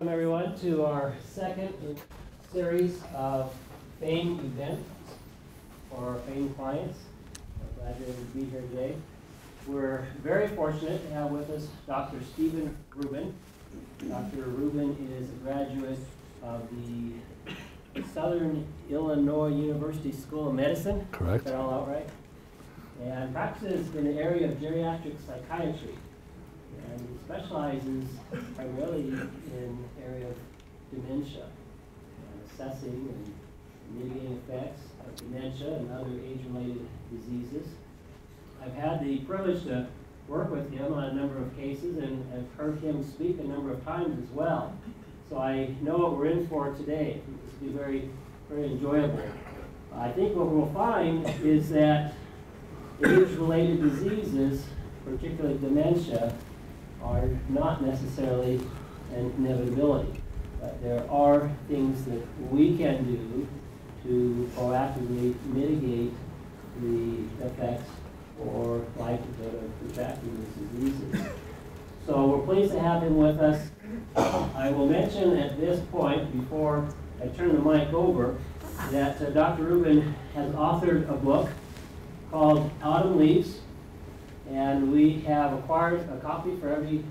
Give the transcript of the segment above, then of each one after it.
Welcome everyone to our second series of F.A.M.E. events for our F.A.M.E. clients. We're glad you're able to be here today. We're very fortunate to have with us Dr. Stephen Rubin. Dr. Rubin is a graduate of the Southern Illinois University School of Medicine. Correct. Is that all out right? And practices in the area of geriatric psychiatry. And he specializes primarily in the area of dementia, assessing and mitigating effects of dementia and other age-related diseases. I've had the privilege to work with him on a number of cases and have heard him speak a number of times as well. So I know what we're in for today. This will be very, very enjoyable. I think what we'll find is that age-related diseases, particularly dementia, are not necessarily an inevitability. But there are things that we can do to proactively mitigate the effects or likelihood of contracting these diseases. So we're pleased to have him with us. I will mention at this point, before I turn the mic over, that Dr. Rubin has authored a book called Autumn Leaves, and we have acquired a copy for every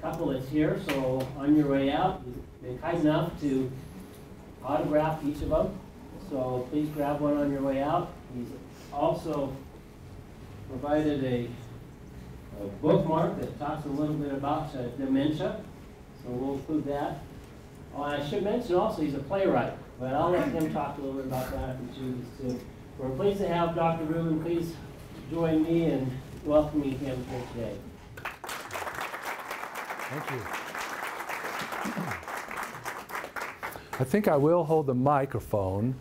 couple that's here. So on your way out, you've been kind enough to autograph each of them. So please grab one on your way out. He's also provided a bookmark that talks a little bit about dementia. So we'll include that. Oh, and I should mention also he's a playwright, but I'll let him talk a little bit about that if he chooses to. We're pleased to have Dr. Rubin. Please join me in welcoming him here today. Thank you. I think I will hold the microphone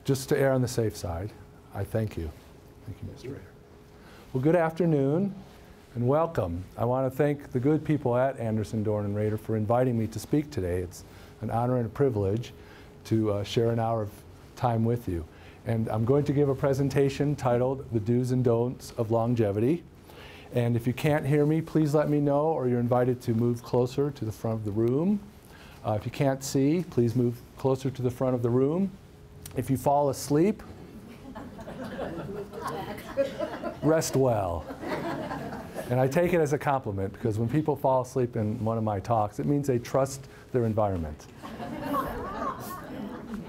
just to err on the safe side. I thank you. Thank you, Mr. Rader. Well, good afternoon and welcome. I want to thank the good people at Anderson, Dorn and Rader for inviting me to speak today. It's an honor and a privilege to share an hour of time with you. And I'm going to give a presentation titled The Do's and Don'ts of Longevity. And if you can't hear me, please let me know, or you're invited to move closer to the front of the room. If you can't see, please move closer to the front of the room. If you fall asleep, rest well. And I take it as a compliment, because when people fall asleep in one of my talks, it means they trust their environment.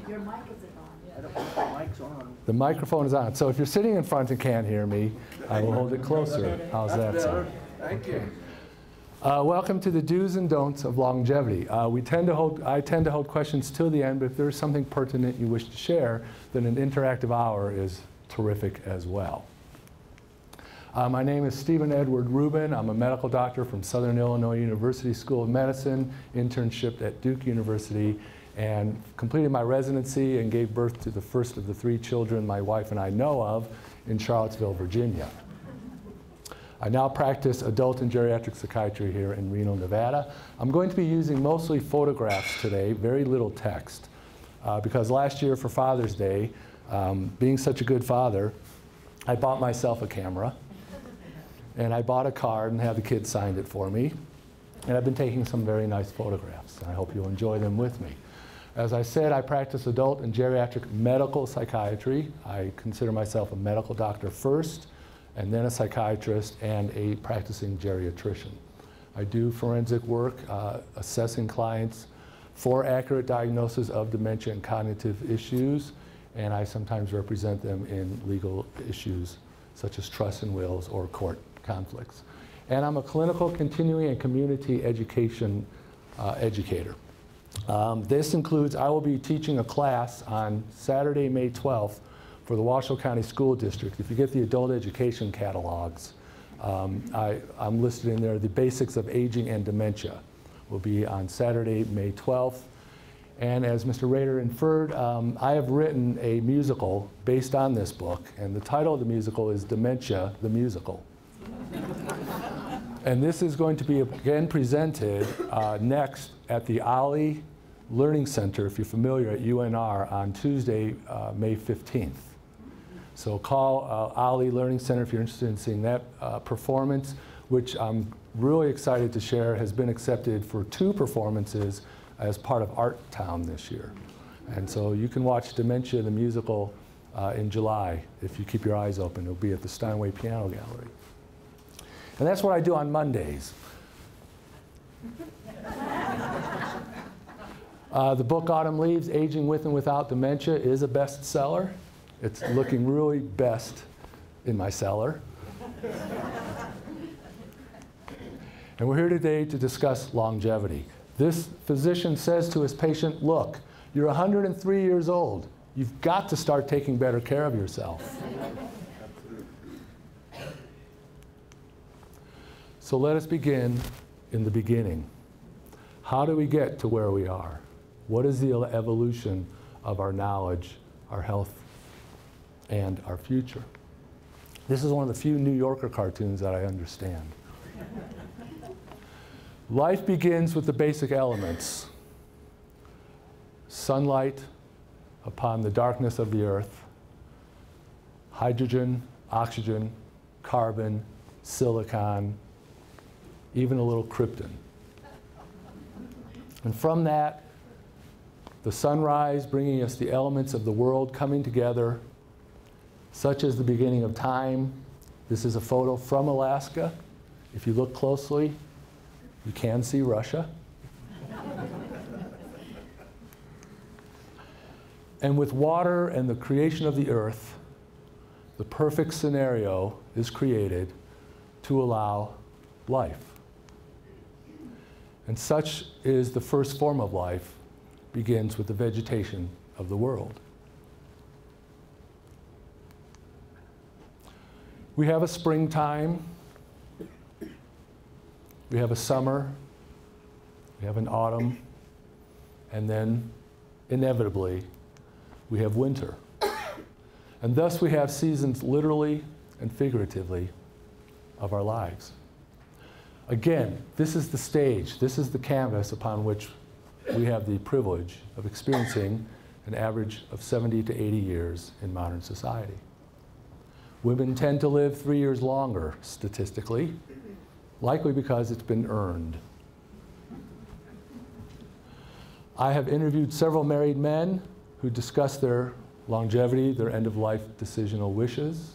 Your mic isn't on. I don't think the mic's on. The microphone is on. So if you're sitting in front and can't hear me, I will hold it closer. How's that sound? Thank you. Welcome to the do's and don'ts of longevity. I tend to hold questions till the end, but if there's something pertinent you wish to share, then an interactive hour is terrific as well. My name is Stephen Edward Rubin. I'm a medical doctor from Southern Illinois University School of Medicine, internshiped at Duke University, and completed my residency and gave birth to the first of the 3 children my wife and I know of in Charlottesville, Virginia. I now practice adult and geriatric psychiatry here in Reno, Nevada. I'm going to be using mostly photographs today, very little text, because last year for Father's Day, being such a good father, I bought myself a camera, and I bought a card and had the kids signed it for me. And I've been taking some very nice photographs. I hope you'll enjoy them with me. As I said, I practice adult and geriatric medical psychiatry. I consider myself a medical doctor first, and then a psychiatrist and a practicing geriatrician. I do forensic work, assessing clients for accurate diagnosis of dementia and cognitive issues, and I sometimes represent them in legal issues such as trusts and wills or court conflicts. And I'm a clinical continuing and community education educator. This includes, I will be teaching a class on Saturday, May 12th for the Washoe County School District. If you get the adult education catalogs, I'm listed in there. The Basics of Aging and Dementia will be on Saturday, May 12th. And as Mr. Rader inferred, I have written a musical based on this book, and the title of the musical is Dementia, the Musical. And this is going to be again presented next at the Ollie Learning Center, if you're familiar, at UNR on Tuesday, May 15th. So call Ollie Learning Center if you're interested in seeing that performance. which I'm really excited to share has been accepted for 2 performances as part of Art Town this year. And so you can watch Dementia, the musical, in July. If you keep your eyes open, it'll be at the Steinway Piano Gallery. And that's what I do on Mondays. The book Autumn Leaves, Aging With and Without Dementia is a bestseller. It's looking really best in my cellar. And we're here today to discuss longevity. This physician says to his patient, look, you're 103 years old. You've got to start taking better care of yourself. So let us begin in the beginning. How do we get to where we are? What is the evolution of our knowledge, our health, and our future? This is one of the few New Yorker cartoons that I understand. Life begins with the basic elements. Sunlight upon the darkness of the earth, hydrogen, oxygen, carbon, silicon, even a little krypton. And from that, the sunrise bringing us the elements of the world coming together, such as the beginning of time. This is a photo from Alaska. If you look closely, you can see Russia. And with water and the creation of the earth, the perfect scenario is created to allow life. And such is the first form of life, begins with the vegetation of the world. We have a springtime, we have a summer, we have an autumn, and then inevitably we have winter. And thus we have seasons literally and figuratively of our lives. Again, this is the stage, this is the canvas upon which we have the privilege of experiencing an average of 70 to 80 years in modern society. Women tend to live 3 years longer, statistically, likely because it's been earned. I have interviewed several married men who discuss their longevity, their end-of-life decisional wishes.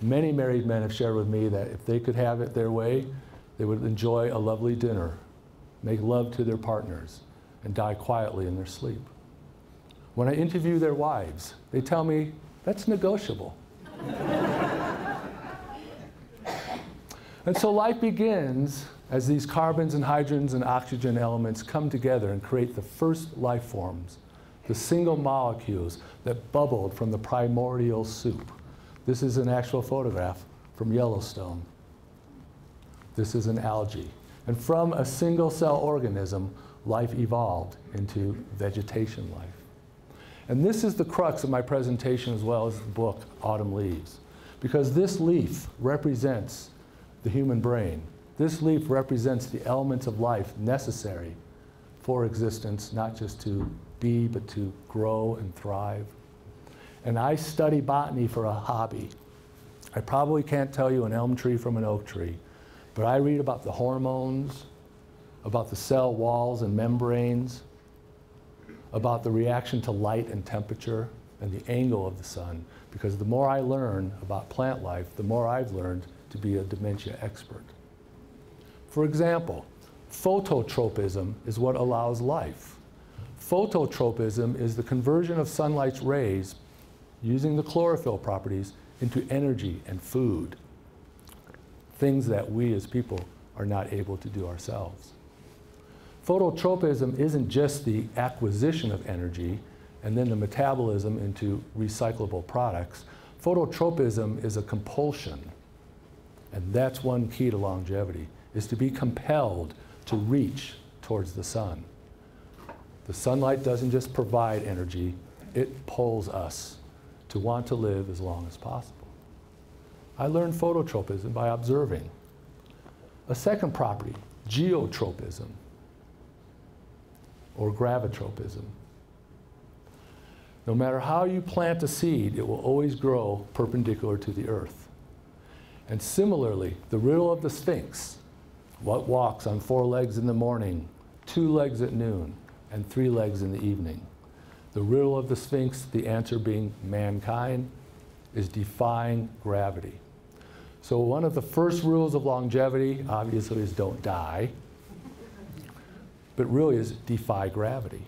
Many married men have shared with me that if they could have it their way, they would enjoy a lovely dinner, make love to their partners, and die quietly in their sleep. When I interview their wives, they tell me that's negotiable. And so life begins as these carbons and hydrogens and oxygen elements come together and create the first life forms, the single molecules that bubbled from the primordial soup. This is an actual photograph from Yellowstone. This is an algae. And from a single cell organism, life evolved into vegetation life. And this is the crux of my presentation as well as the book, Autumn Leaves. Because this leaf represents the human brain. This leaf represents the elements of life necessary for existence, not just to be, but to grow and thrive. And I study botany for a hobby. I probably can't tell you an elm tree from an oak tree, but I read about the hormones, about the cell walls and membranes, about the reaction to light and temperature, and the angle of the sun. Because the more I learn about plant life, the more I've learned to be a dementia expert. For example, phototropism is what allows life. Phototropism is the conversion of sunlight's rays using the chlorophyll properties into energy and food, things that we as people are not able to do ourselves. Phototropism isn't just the acquisition of energy and then the metabolism into recyclable products. Phototropism is a compulsion. And that's one key to longevity, is to be compelled to reach towards the sun. The sunlight doesn't just provide energy, it pulls us to want to live as long as possible. I learned phototropism by observing. A second property, geotropism, or gravitropism. No matter how you plant a seed, it will always grow perpendicular to the earth. And similarly, the riddle of the Sphinx, what walks on 4 legs in the morning, 2 legs at noon, and 3 legs in the evening? The riddle of the Sphinx, the answer being mankind, is defying gravity. So one of the first rules of longevity, obviously, is don't die, but really is defy gravity.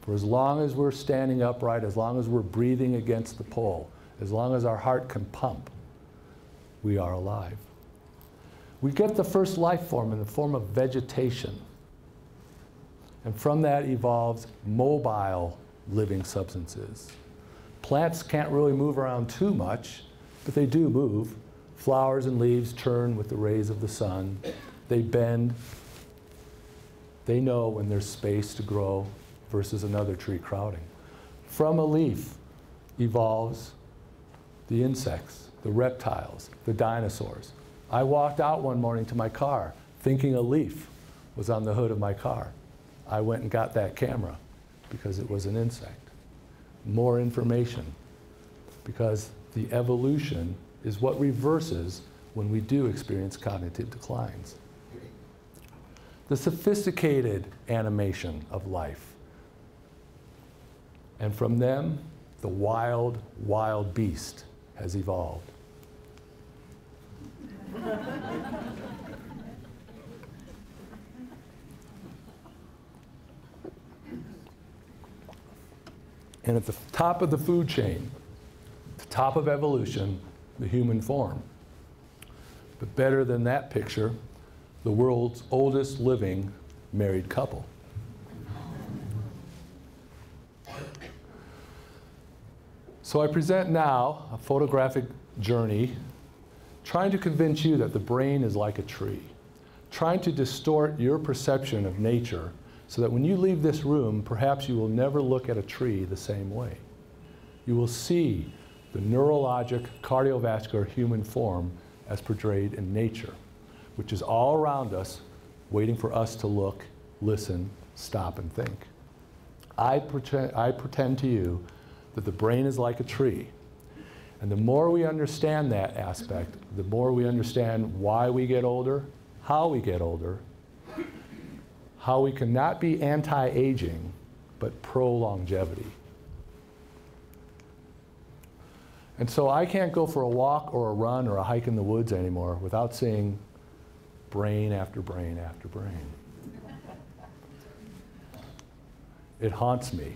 For as long as we're standing upright, as long as we're breathing against the pole, as long as our heart can pump, we are alive. We get the first life form in the form of vegetation. And from that evolves mobile living substances. Plants can't really move around too much, but they do move. Flowers and leaves turn with the rays of the sun. They bend. They know when there's space to grow versus another tree crowding. From a leaf evolves the insects, the reptiles, the dinosaurs. I walked out one morning to my car thinking a leaf was on the hood of my car. I went and got that camera because it was an insect. More information, because the evolution is what reverses when we do experience cognitive declines. The sophisticated animation of life. And from them, the wild, wild beast has evolved. And at the top of the food chain, the top of evolution, the human form. But better than that picture, the world's oldest living married couple. So I present now a photographic journey trying to convince you that the brain is like a tree, trying to distort your perception of nature so that when you leave this room, perhaps you will never look at a tree the same way. You will see the neurologic, cardiovascular human form as portrayed in nature, which is all around us, waiting for us to look, listen, stop, and think. I pretend to you that the brain is like a tree. And the more we understand that aspect, the more we understand why we get older, how we get older, how we cannot be anti-aging, but pro-longevity. And so I can't go for a walk or a run or a hike in the woods anymore without seeing brain after brain after brain. It haunts me.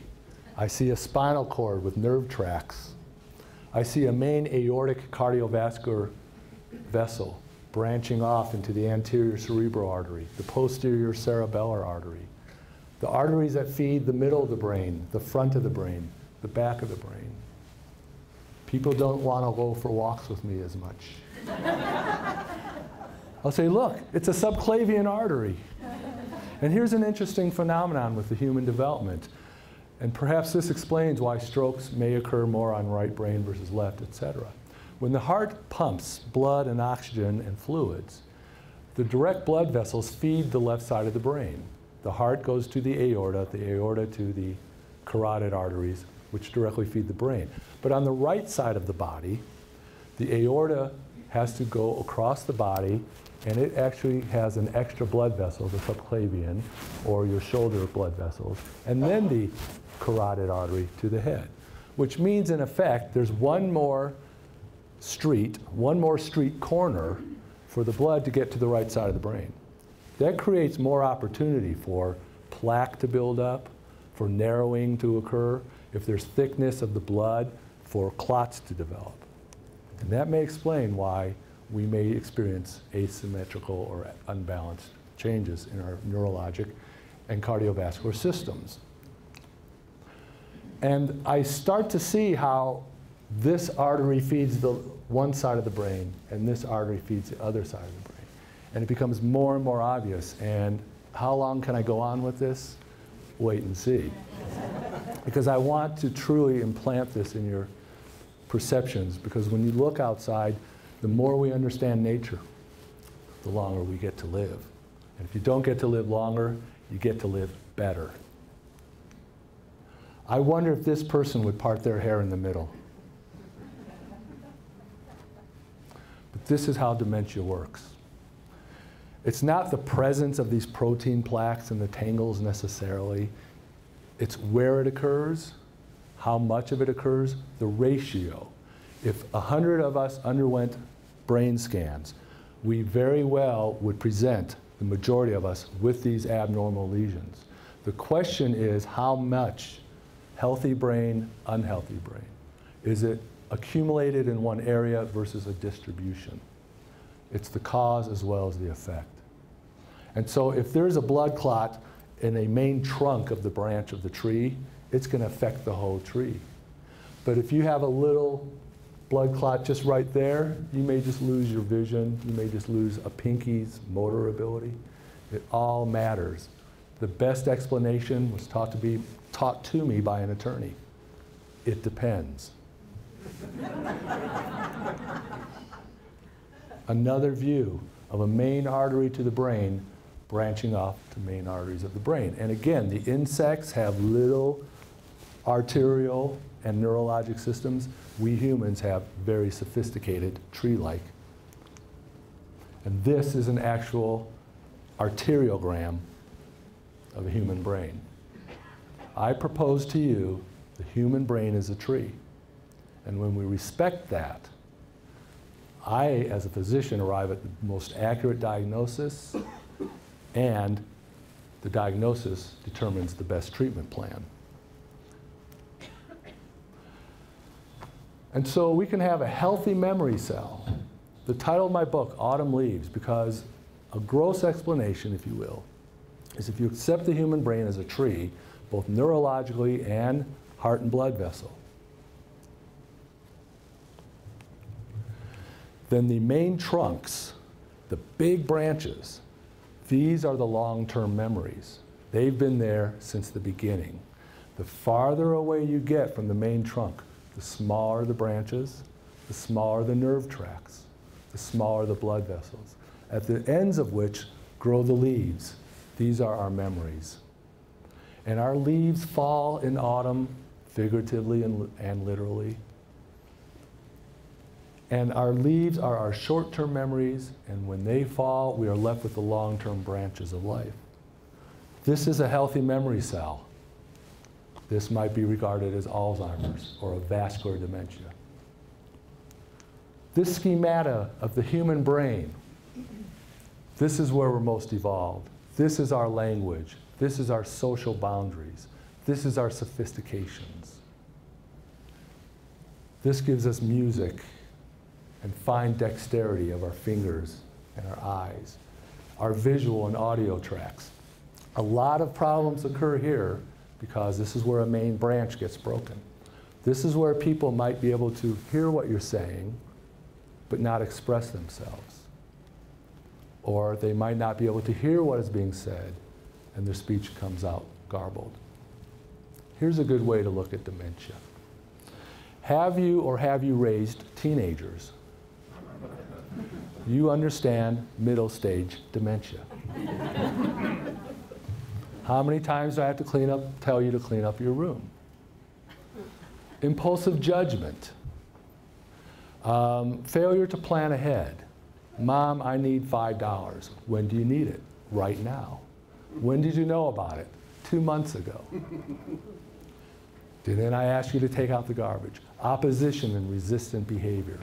I see a spinal cord with nerve tracts. I see a main aortic cardiovascular vessel branching off into the anterior cerebral artery, the posterior cerebellar artery, the arteries that feed the middle of the brain, the front of the brain, the back of the brain. People don't want to go for walks with me as much. I'll say, look, it's a subclavian artery. And here's an interesting phenomenon with the human development. And perhaps this explains why strokes may occur more on right brain versus left, etc. When the heart pumps blood and oxygen and fluids, the direct blood vessels feed the left side of the brain. The heart goes to the aorta to the carotid arteries, which directly feed the brain. But on the right side of the body, the aorta has to go across the body, and it actually has an extra blood vessel, the subclavian, or your shoulder blood vessels, and then the carotid artery to the head, which means, in effect, there's one more street corner for the blood to get to the right side of the brain. That creates more opportunity for plaque to build up, for narrowing to occur, if there's thickness of the blood, for clots to develop. And that may explain why we may experience asymmetrical or unbalanced changes in our neurologic and cardiovascular systems. And I start to see how this artery feeds the one side of the brain, and this artery feeds the other side of the brain. And it becomes more and more obvious. And how long can I go on with this? Wait and see. Because I want to truly implant this in your perceptions, because when you look outside, the more we understand nature, the longer we get to live. And if you don't get to live longer, you get to live better. I wonder if this person would part their hair in the middle. But this is how dementia works. It's not the presence of these protein plaques and the tangles necessarily. It's where it occurs, how much of it occurs, the ratio. If 100 of us underwent brain scans, we very well would present, the majority of us, with these abnormal lesions. The question is how much healthy brain, unhealthy brain. Is it accumulated in one area versus a distribution? It's the cause as well as the effect. And so if there's a blood clot in a main trunk of the branch of the tree, it's going to affect the whole tree. But if you have a little blood clot just right there, you may just lose your vision. You may just lose a pinky's motor ability. It all matters. The best explanation was taught to me by an attorney. It depends. Another view of a main artery to the brain branching off to main arteries of the brain. And again, the insects have little arterial and neurologic systems. We humans have very sophisticated tree-like. And this is an actual arteriogram of a human brain. I propose to you the human brain is a tree. And when we respect that, I, as a physician, arrive at the most accurate diagnosis, and the diagnosis determines the best treatment plan. And so we can have a healthy memory cell. The title of my book, Autumn Leaves, because a gross explanation, if you will, is if you accept the human brain as a tree, both neurologically and heart and blood vessel, then the main trunks, the big branches, these are the long-term memories. They've been there since the beginning. The farther away you get from the main trunk, the smaller the branches, the smaller the nerve tracts, the smaller the blood vessels, at the ends of which grow the leaves. These are our memories. And our leaves fall in autumn, figuratively and literally. And our leaves are our short-term memories, and when they fall, we are left with the long-term branches of life. This is a healthy memory cell. This might be regarded as Alzheimer's or a vascular dementia. This schemata of the human brain, this is where we're most evolved. This is our language. This is our social boundaries. This is our sophistications. This gives us music and fine dexterity of our fingers and our eyes, our visual and audio tracks. A lot of problems occur here because this is where a main branch gets broken. This is where people might be able to hear what you're saying, but not express themselves. Or they might not be able to hear what is being said, and their speech comes out garbled. Here's a good way to look at dementia. Have you raised teenagers? You understand middle stage dementia. How many times do I have to tell you to clean up your room? Impulsive judgment. Failure to plan ahead. Mom, I need $5. When do you need it? Right now. When did you know about it? 2 months ago. Didn't I ask you to take out the garbage? Opposition and resistant behavior.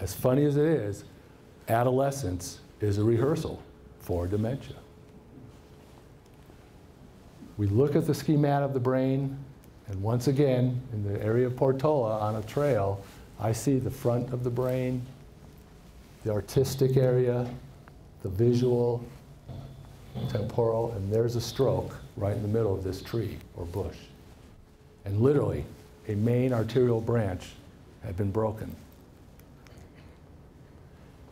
As funny as it is, adolescence is a rehearsal for dementia. We look at the schemata of the brain, and once again, in the area of Portola on a trail, I see the front of the brain, the artistic area, the visual, temporal, and there's a stroke right in the middle of this tree or bush. And literally, a main arterial branch had been broken.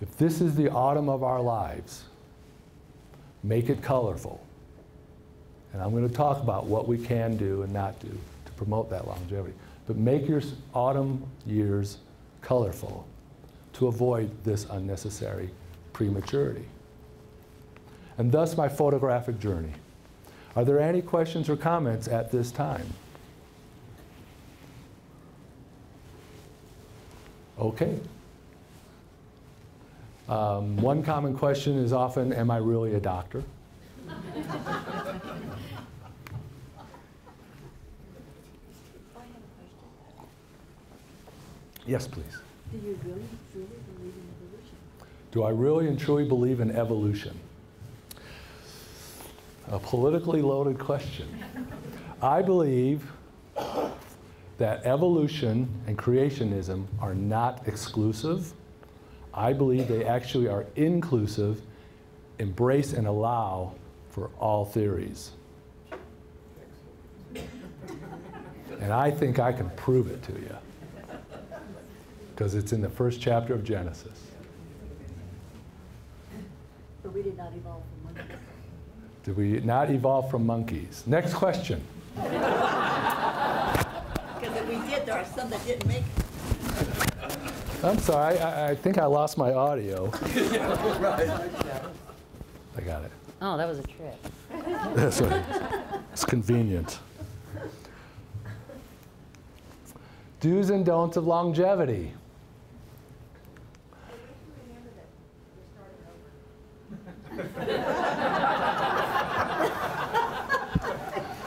If this is the autumn of our lives, make it colorful. And I'm going to talk about what we can do and not do to promote that longevity. But make your autumn years colorful to avoid this unnecessary prematurity. And thus my photographic journey. Are there any questions or comments at this time? Okay. One common question is often, am I really a doctor? Yes, please. Do you really truly believe in evolution? Do I really and truly believe in evolution? A politically loaded question. I believe that evolution and creationism are not exclusive. I believe they actually are inclusive, embrace and allow for all theories. And I think I can prove it to you, because it's in the first chapter of Genesis. But we did not evolve from monkeys. Did we not evolve from monkeys? Next question. Because if we did, there are some that didn't make it. I'm sorry, I think I lost my audio. I got it. Oh, that was a trick. That's right. It's convenient. Do's and don'ts of longevity.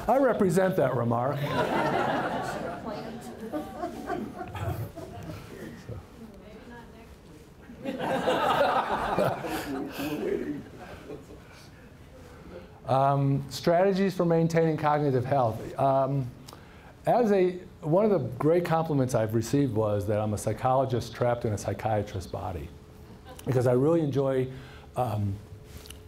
I represent that remark. Strategies for maintaining cognitive health. One of the great compliments I've received was that I'm a psychologist trapped in a psychiatrist's body, because I really enjoy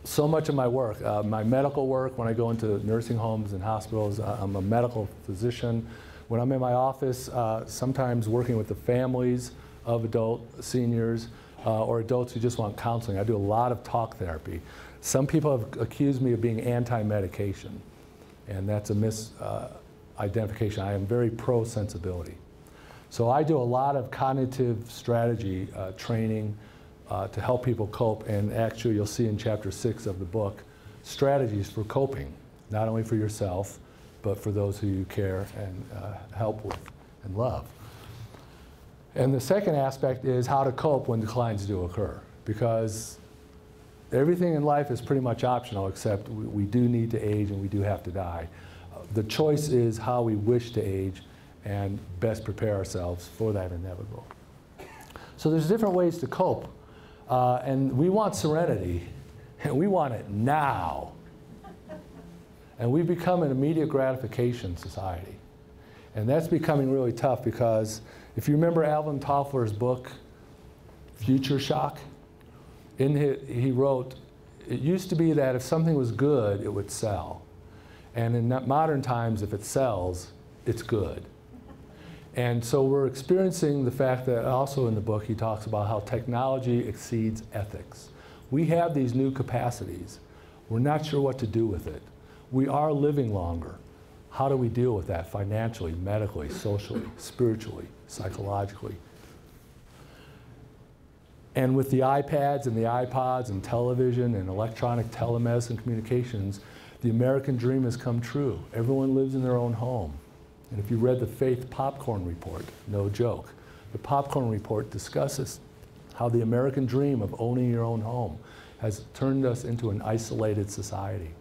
so much of my work. My medical work, when I go into nursing homes and hospitals, I'm a medical physician. When I'm in my office, sometimes working with the families of adult seniors or adults who just want counseling. I do a lot of talk therapy. Some people have accused me of being anti-medication, and that's a misidentification. I am very pro-sensibility. So I do a lot of cognitive strategy training to help people cope, and actually you'll see in chapter 6 of the book, strategies for coping, not only for yourself, but for those who you care and help with and love. And the second aspect is how to cope when declines do occur, because everything in life is pretty much optional, except we do need to age and we do have to die. The choice is how we wish to age and best prepare ourselves for that inevitable. So there's different ways to cope. And we want serenity, and we want it now. And we've become an immediate gratification society. And that's becoming really tough, because if you remember Alvin Toffler's book, Future Shock, he wrote, it used to be that if something was good, it would sell. And in modern times, if it sells, it's good. And so we're experiencing the fact that also in the book he talks about how technology exceeds ethics. We have these new capacities. We're not sure what to do with it. We are living longer. How do we deal with that financially, medically, socially, spiritually, psychologically? And with the iPads and the iPods and television and electronic telemedicine communications, the American dream has come true. Everyone lives in their own home. And if you read the Faith Popcorn Report, no joke, the Popcorn Report discusses how the American dream of owning your own home has turned us into an isolated society.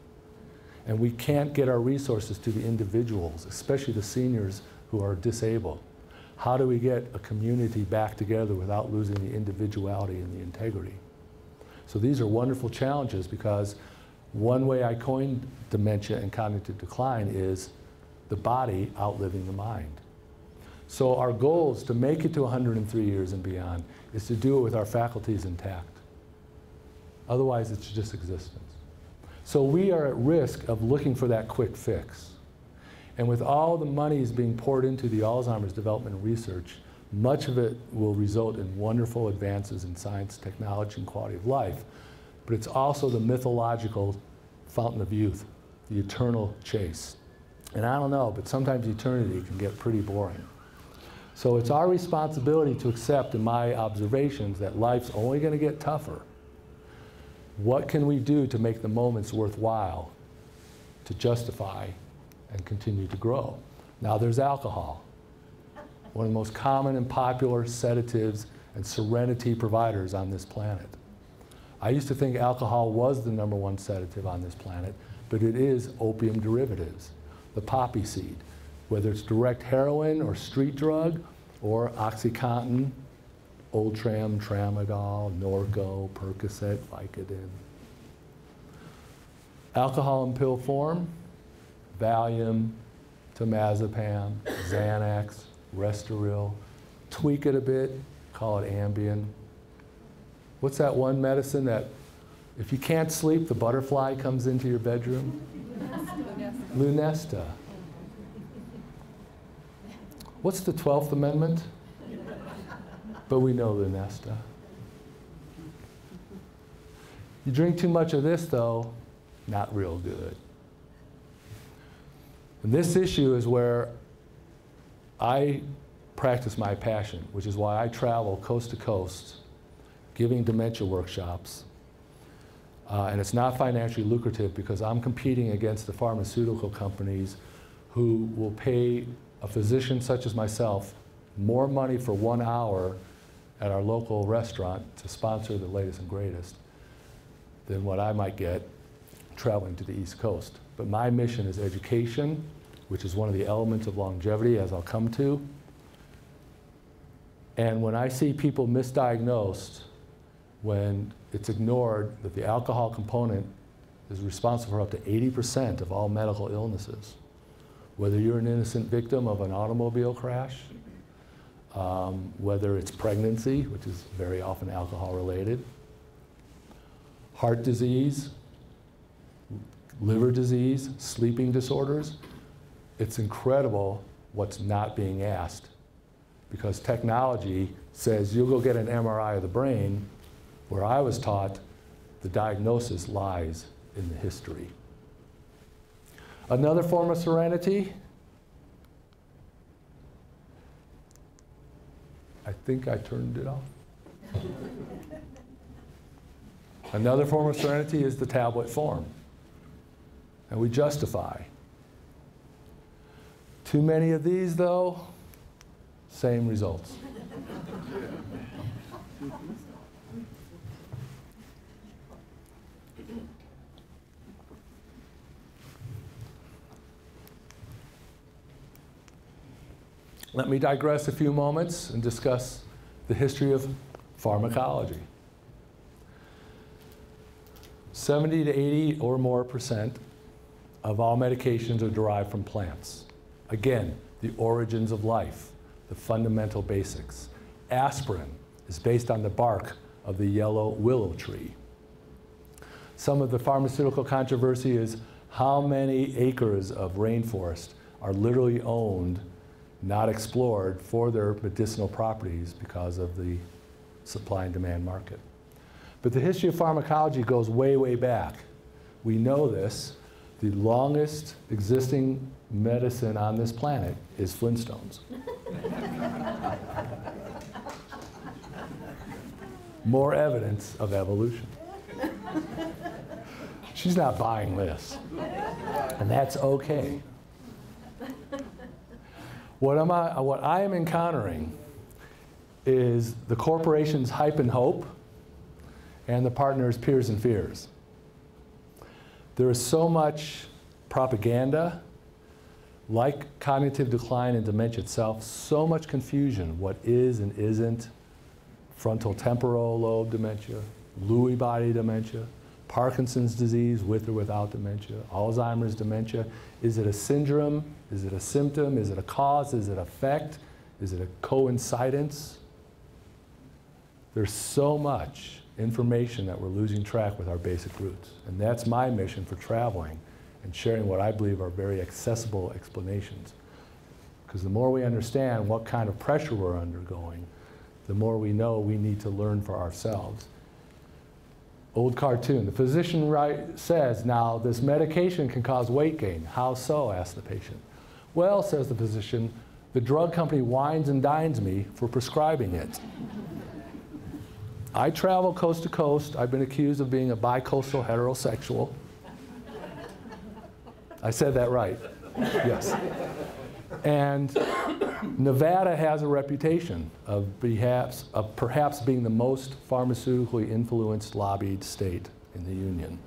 And we can't get our resources to the individuals, especially the seniors who are disabled. How do we get a community back together without losing the individuality and the integrity? So these are wonderful challenges, because one way I coined dementia and cognitive decline is the body outliving the mind. So our goal is to make it to 103 years and beyond, is to do it with our faculties intact. Otherwise, it's just existence. So we are at risk of looking for that quick fix. And with all the monies being poured into the Alzheimer's development and research, much of it will result in wonderful advances in science, technology, and quality of life. But it's also the mythological fountain of youth, the eternal chase. And I don't know, but sometimes eternity can get pretty boring. So it's our responsibility to accept, in my observations, that life's only going to get tougher. What can we do to make the moments worthwhile, to justify and continue to grow? Now there's alcohol, one of the most common and popular sedatives and serenity providers on this planet. I used to think alcohol was the #1 sedative on this planet, but it is opium derivatives, the poppy seed, whether it's direct heroin or street drug or OxyContin, Ultram, Tramadol, Norco, Percocet, Vicodin. Alcohol in pill form, Valium, Temazepam, Xanax, Restoril. Tweak it a bit, call it Ambien. What's that one medicine that if you can't sleep, the butterfly comes into your bedroom? Lunesta. What's the 12th Amendment? But we know Lunesta. You drink too much of this, though, not real good. And this issue is where I practice my passion, which is why I travel coast to coast giving dementia workshops. And it's not financially lucrative because I'm competing against the pharmaceutical companies who will pay a physician such as myself more money for 1 hour at our local restaurant to sponsor the latest and greatest than what I might get traveling to the East Coast. But my mission is education, which is one of the elements of longevity, as I'll come to. And when I see people misdiagnosed, when it's ignored that the alcohol component is responsible for up to 80% of all medical illnesses, whether you're an innocent victim of an automobile crash, whether it's pregnancy, which is very often alcohol related, heart disease, liver disease, sleeping disorders, it's incredible what's not being asked, because technology says you'll go get an MRI of the brain, where I was taught the diagnosis lies in the history. Another form of serenity, I think I turned it off. Another form of serenity is the tablet form. And we justify. Too many of these, though, same results. Let me digress a few moments and discuss the history of pharmacology. 70 to 80 or more % of all medications are derived from plants. Again, the origins of life, the fundamental basics. Aspirin is based on the bark of the yellow willow tree. Some of the pharmaceutical controversy is how many acres of rainforest are literally owned, not explored for their medicinal properties because of the supply and demand market. But the history of pharmacology goes way, way back. We know this. The longest existing medicine on this planet is Flintstones. More evidence of evolution. She's not buying this, and that's okay. What I am encountering is the corporation's hype and hope and the partners' peers and fears. There is so much propaganda, like cognitive decline and dementia itself, so much confusion, what is and isn't frontal temporal lobe dementia, Lewy body dementia, Parkinson's disease with or without dementia, Alzheimer's dementia. Is it a syndrome? Is it a symptom? Is it a cause? Is it an effect? Is it a coincidence? There's so much information that we're losing track with our basic roots. And that's my mission for traveling and sharing what I believe are very accessible explanations. Because the more we understand what kind of pressure we're undergoing, the more we know we need to learn for ourselves. Old cartoon, the physician says, now this medication can cause weight gain. How so, asks the patient. Well, says the physician, the drug company wines and dines me for prescribing it. I travel coast to coast. I've been accused of being a bicoastal heterosexual. I said that right, yes. And Nevada has a reputation of perhaps being the most pharmaceutically influenced lobbied state in the union.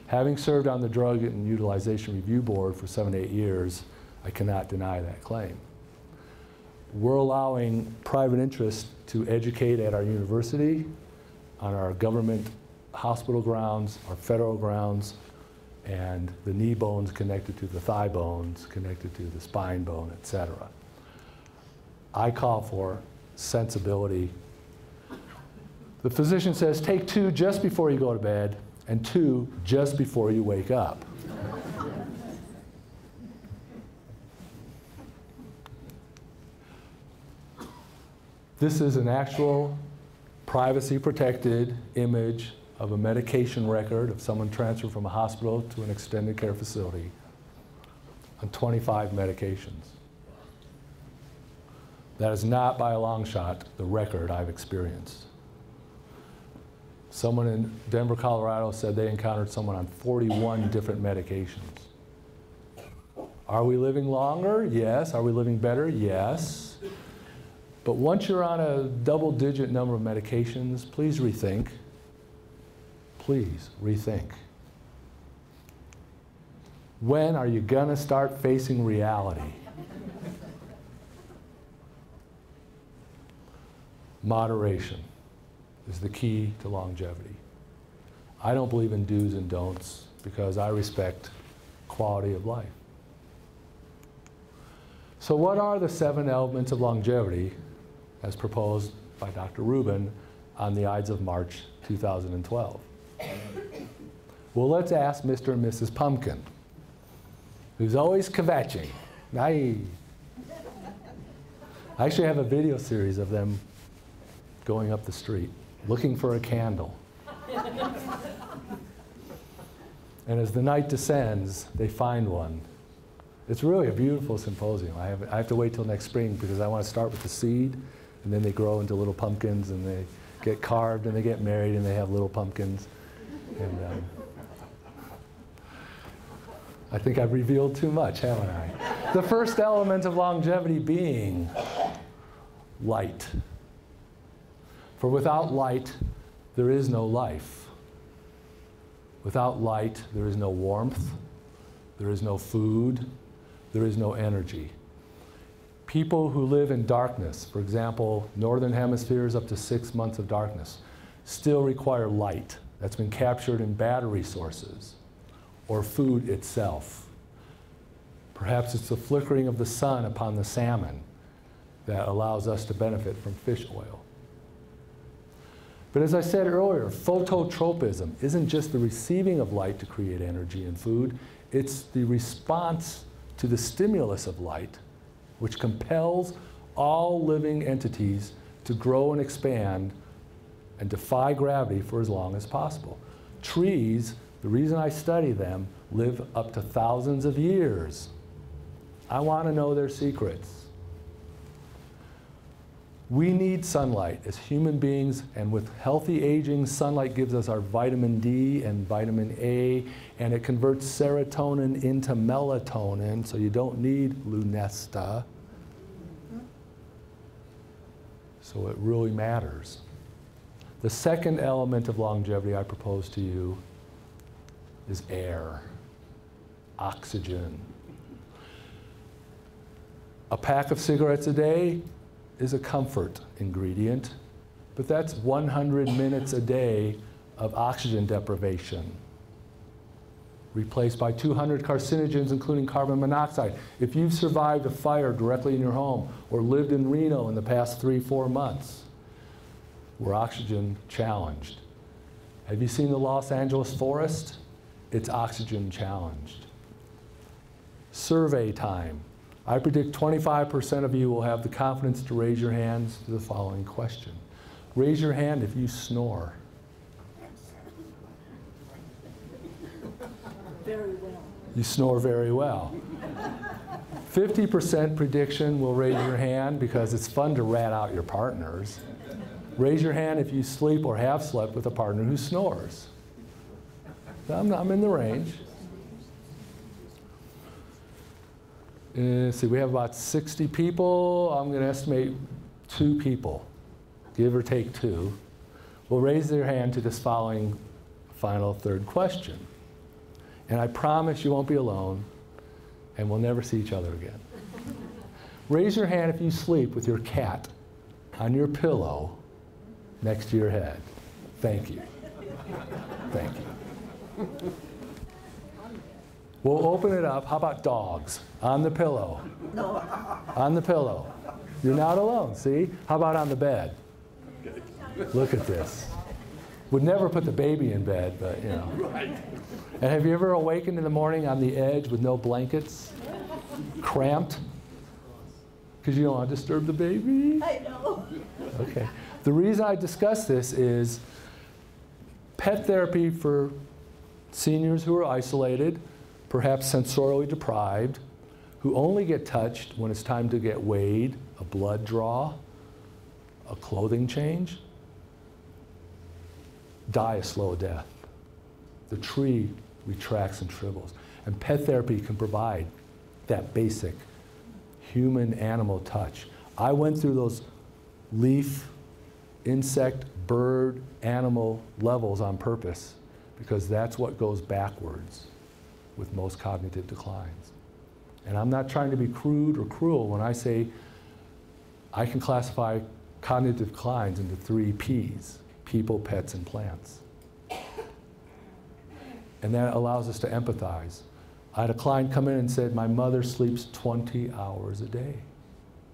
Having served on the Drug and Utilization Review Board for 7 to 8 years, I cannot deny that claim. We're allowing private interests to educate at our university, on our government hospital grounds, our federal grounds, and the knee bones connected to the thigh bones, connected to the spine bone, et cetera. I call for sensibility. The physician says, take 2 just before you go to bed, and 2 just before you wake up. This is an actual privacy-protected image of a medication record of someone transferred from a hospital to an extended care facility on 25 medications. That is not by a long shot the record I've experienced. Someone in Denver, Colorado said they encountered someone on 41 different medications. Are we living longer? Yes. Are we living better? Yes. But once you're on a double-digit number of medications, please rethink. Please rethink. When are you going to start facing reality? Moderation is the key to longevity. I don't believe in do's and don'ts because I respect quality of life. So what are the 7 elements of longevity as proposed by Dr. Rubin on the Ides of March 2012? Well, let's ask Mr. and Mrs. Pumpkin, who's always kvetching. I actually have a video series of them going up the street, looking for a candle. And as the night descends, they find one. It's really a beautiful symposium. I have to wait till next spring because I want to start with the seed, and then they grow into little pumpkins, and they get carved, and they get married, and they have little pumpkins. And I think I've revealed too much, haven't I? The first element of longevity being light. For without light, there is no life. Without light, there is no warmth, there is no food, there is no energy. People who live in darkness, for example, northern hemisphere is up to 6 months of darkness, still require light that's been captured in battery sources or food itself. Perhaps it's the flickering of the sun upon the salmon that allows us to benefit from fish oil. But as I said earlier, phototropism isn't just the receiving of light to create energy and food, it's the response to the stimulus of light, which compels all living entities to grow and expand and defy gravity for as long as possible. Trees, the reason I study them, live up to thousands of years. I want to know their secrets. We need sunlight as human beings, and with healthy aging, sunlight gives us our vitamin D and vitamin A, and it converts serotonin into melatonin, so you don't need Lunesta. So it really matters. The second element of longevity I propose to you is air, oxygen. A pack of cigarettes a day is a comfort ingredient, but that's 100 minutes a day of oxygen deprivation, replaced by 200 carcinogens, including carbon monoxide. If you've survived a fire directly in your home or lived in Reno in the past 3-4 months, we're oxygen challenged. Have you seen the Los Angeles forest? It's oxygen challenged. Survey time. I predict 25% of you will have the confidence to raise your hands to the following question. Raise your hand if you snore. Very well. You snore very well. 50% prediction will raise your hand because it's fun to rat out your partners. Raise your hand if you sleep or have slept with a partner who snores. I'm in the range. See, we have about 60 people. I'm going to estimate 2 people, give or take 2, will raise their hand to this following final third question. And I promise you won't be alone, and we'll never see each other again. Raise your hand if you sleep with your cat on your pillow next to your head. Thank you. Thank you. We'll open it up. How about dogs? On the pillow. No. On the pillow. You're not alone, see? How about on the bed? Look at this. Would never put the baby in bed, but you know. Right. And have you ever awakened in the morning on the edge with no blankets? Cramped? Because you don't want to disturb the baby? I know. Okay. The reason I discuss this is pet therapy for seniors who are isolated, perhaps sensorially deprived, who only get touched when it's time to get weighed, a blood draw, a clothing change, die a slow death. The tree retracts and shrivels. And pet therapy can provide that basic human-animal touch. I went through those leaf, insect, bird, animal levels on purpose because that's what goes backwards with most cognitive declines. And I'm not trying to be crude or cruel when I say I can classify cognitive declines into 3 Ps: people, pets, and plants. And that allows us to empathize. I had a client come in and said, my mother sleeps 20 hours a day.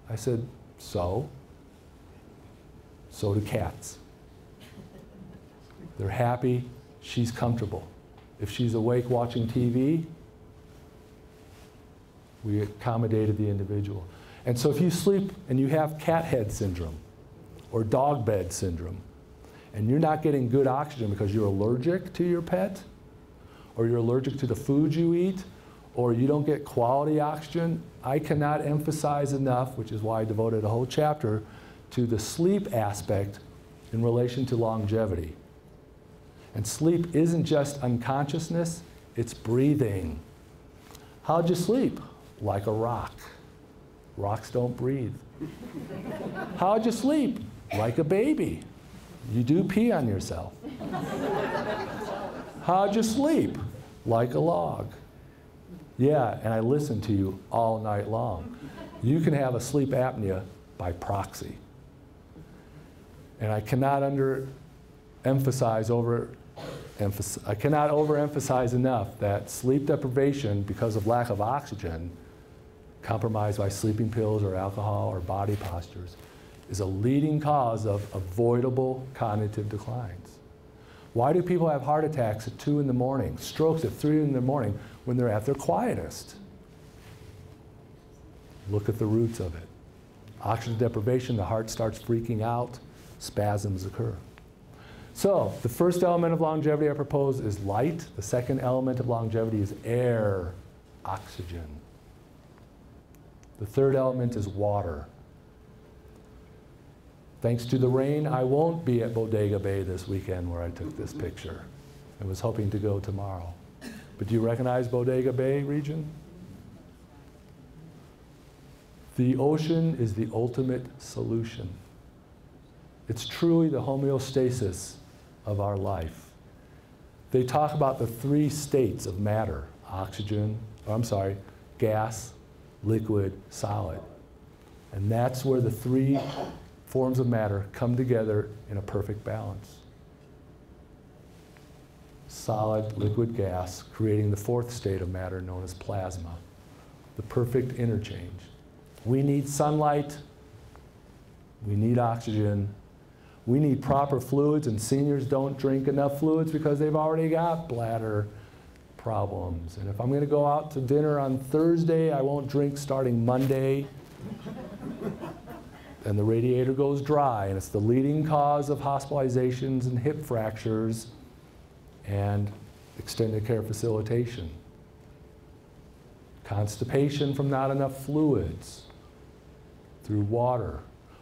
I said, so? So do cats. They're happy, she's comfortable. If she's awake watching TV, we accommodated the individual. And so if you sleep and you have cat head syndrome or dog bed syndrome, and you're not getting good oxygen because you're allergic to your pet, or you're allergic to the food you eat, or you don't get quality oxygen, I cannot emphasize enough, which is why I devoted a whole chapter to the sleep aspect in relation to longevity. And sleep isn't just unconsciousness, it's breathing. How'd you sleep? Like a rock. Rocks don't breathe. How'd you sleep? Like a baby. You do pee on yourself. How'd you sleep? Like a log. Yeah, and I listen to you all night long. You can have a sleep apnea by proxy. And I cannot overemphasize enough that sleep deprivation because of lack of oxygen, compromised by sleeping pills or alcohol or body postures, is a leading cause of avoidable cognitive declines. Why do people have heart attacks at 2 in the morning, strokes at 3 in the morning when they're at their quietest? Look at the roots of it. Oxygen deprivation, the heart starts freaking out, spasms occur. So the first element of longevity I propose is light. The second element of longevity is air, oxygen. The third element is water. Thanks to the rain, I won't be at Bodega Bay this weekend where I took this picture. I was hoping to go tomorrow. But do you recognize Bodega Bay region? The ocean is the ultimate solution. It's truly the homeostasis of our life. They talk about the 3 states of matter: gas, liquid, solid. And that's where the 3 forms of matter come together in a perfect balance. Solid, liquid, gas, creating the 4th state of matter known as plasma, the perfect interchange. We need sunlight, we need oxygen, we need proper fluids, and seniors don't drink enough fluids because they've already got bladder problems. And if I'm going to go out to dinner on Thursday, I won't drink starting Monday. And the radiator goes dry, and it's the leading cause of hospitalizations and hip fractures and extended care facilitation. Constipation from not enough fluids through water.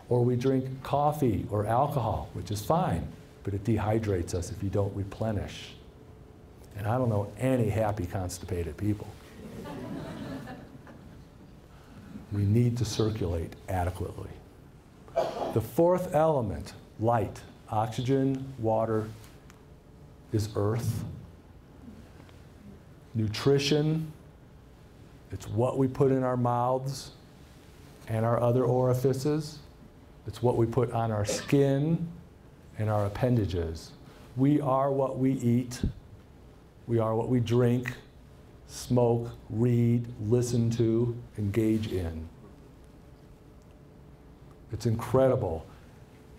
Or we drink coffee or alcohol, which is fine, but it dehydrates us if you don't replenish. And I don't know any happy constipated people. We need to circulate adequately. The fourth element, light, oxygen, water, is earth. Nutrition, it's what we put in our mouths and our other orifices. It's what we put on our skin and our appendages. We are what we eat. We are what we drink, smoke, read, listen to, engage in. It's incredible.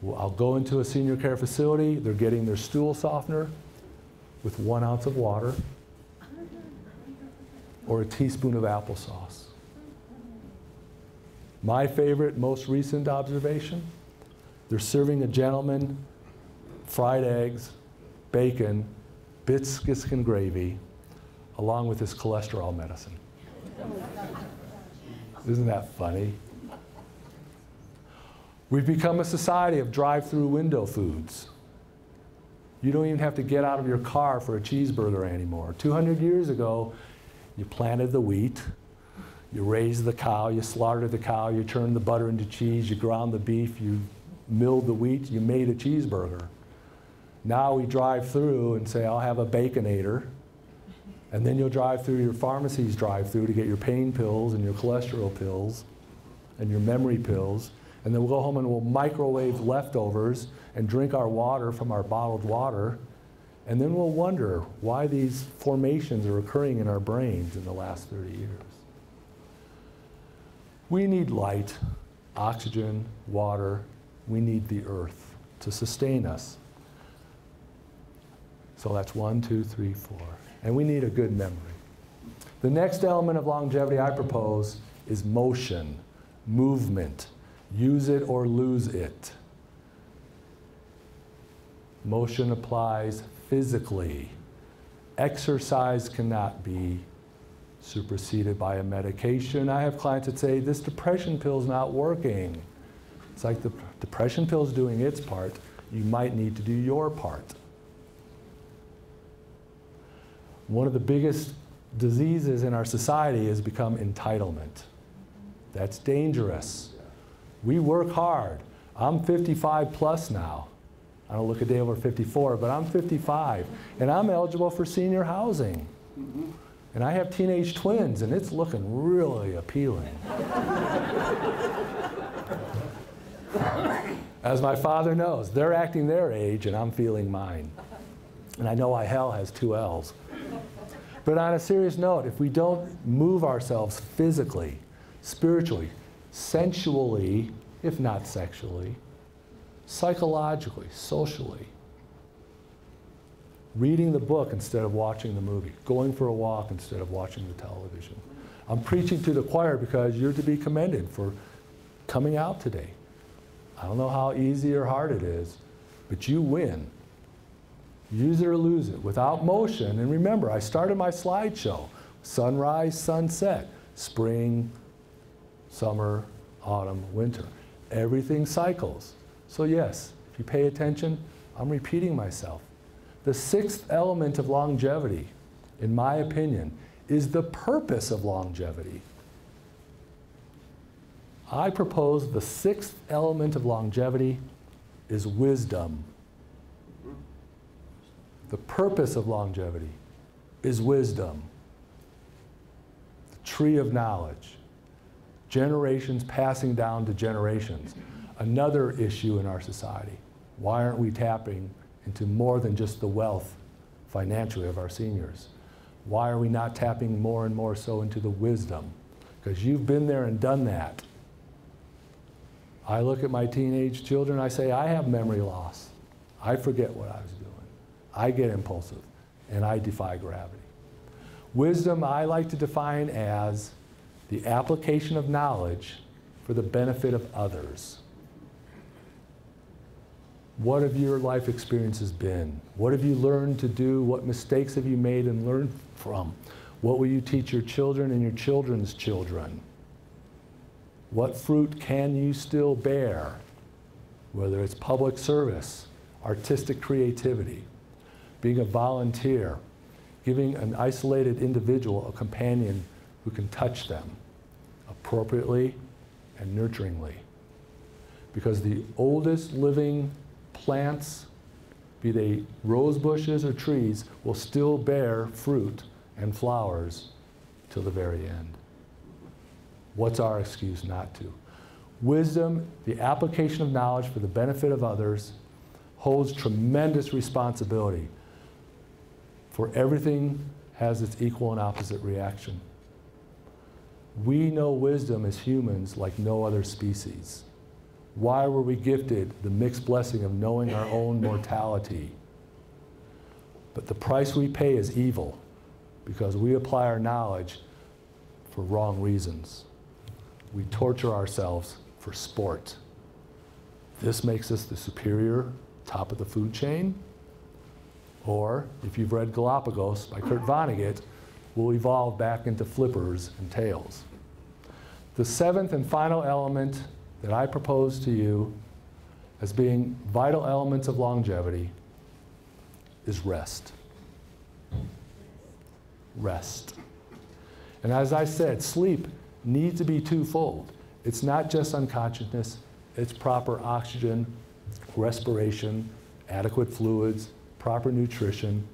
Well, I'll go into a senior care facility. They're getting their stool softener with 1 ounce of water or a teaspoon of applesauce. My favorite, most recent observation, they're serving a gentleman fried eggs, bacon, biscuit gravy, along with his cholesterol medicine. Isn't that funny? We've become a society of drive-through window foods. You don't even have to get out of your car for a cheeseburger anymore. 200 years ago, you planted the wheat, you raised the cow, you slaughtered the cow, you turned the butter into cheese, you ground the beef, you milled the wheat, you made a cheeseburger. Now we drive through and say, I'll have a Baconator, and then you'll drive through your pharmacy's drive-through to get your pain pills and your cholesterol pills and your memory pills, and then we'll go home and we'll microwave leftovers and drink our water from our bottled water, and then we'll wonder why these formations are occurring in our brains in the last 30 years. We need light, oxygen, water. We need the earth to sustain us. So that's 1, 2, 3, 4. And we need a good memory. The next element of longevity I propose is motion, movement. Use it or lose it. Motion applies physically. Exercise cannot be superseded by a medication. I have clients that say, this depression pill's not working. It's like the depression pill's doing its part. You might need to do your part. One of the biggest diseases in our society has become entitlement. That's dangerous. We work hard. I'm 55 plus now. I don't look a day over 54, but I'm 55, and I'm eligible for senior housing. And I have teenage twins, and it's looking really appealing. As my father knows, they're acting their age, and I'm feeling mine. And I know hell has 2 L's. But on a serious note, if we don't move ourselves physically, spiritually, sensually, if not sexually, psychologically, socially, reading the book instead of watching the movie, going for a walk instead of watching the television. I'm preaching to the choir because you're to be commended for coming out today. I don't know how easy or hard it is, but you win. Use it or lose it. Without motion, and remember, I started my slideshow, sunrise, sunset, spring, summer, autumn, winter. Everything cycles. So yes, if you pay attention, I'm repeating myself. The 6th element of longevity, in my opinion, is the purpose of longevity. I propose the 6th element of longevity is wisdom. The purpose of longevity is wisdom. The tree of knowledge. Generations passing down to generations. Another issue in our society. Why aren't we tapping into more than just the wealth financially of our seniors? Why are we not tapping more and more so into the wisdom? Because you've been there and done that. I look at my teenage children, I say, I have memory loss. I forget what I was doing. I get impulsive, and I defy gravity. Wisdom I like to define as the application of knowledge for the benefit of others. What have your life experiences been? What have you learned to do? What mistakes have you made and learned from? What will you teach your children and your children's children? What fruit can you still bear? Whether it's public service, artistic creativity, being a volunteer, giving an isolated individual a companion who can touch them, appropriately and nurturingly. Because the oldest living plants, be they rose bushes or trees, will still bear fruit and flowers till the very end. What's our excuse not to? Wisdom, the application of knowledge for the benefit of others, holds tremendous responsibility, for everything has its equal and opposite reaction. We know wisdom as humans like no other species. Why were we gifted the mixed blessing of knowing our own mortality? But the price we pay is evil, because we apply our knowledge for wrong reasons. We torture ourselves for sport. This makes us the superior top of the food chain. Or, if you've read Galapagos by Kurt Vonnegut, we'll evolve back into flippers and tails. The seventh and final element that I propose to you as being vital elements of longevity is rest. Rest. And as I said, sleep needs to be twofold. It's not just unconsciousness, it's proper oxygen, respiration, adequate fluids, proper nutrition,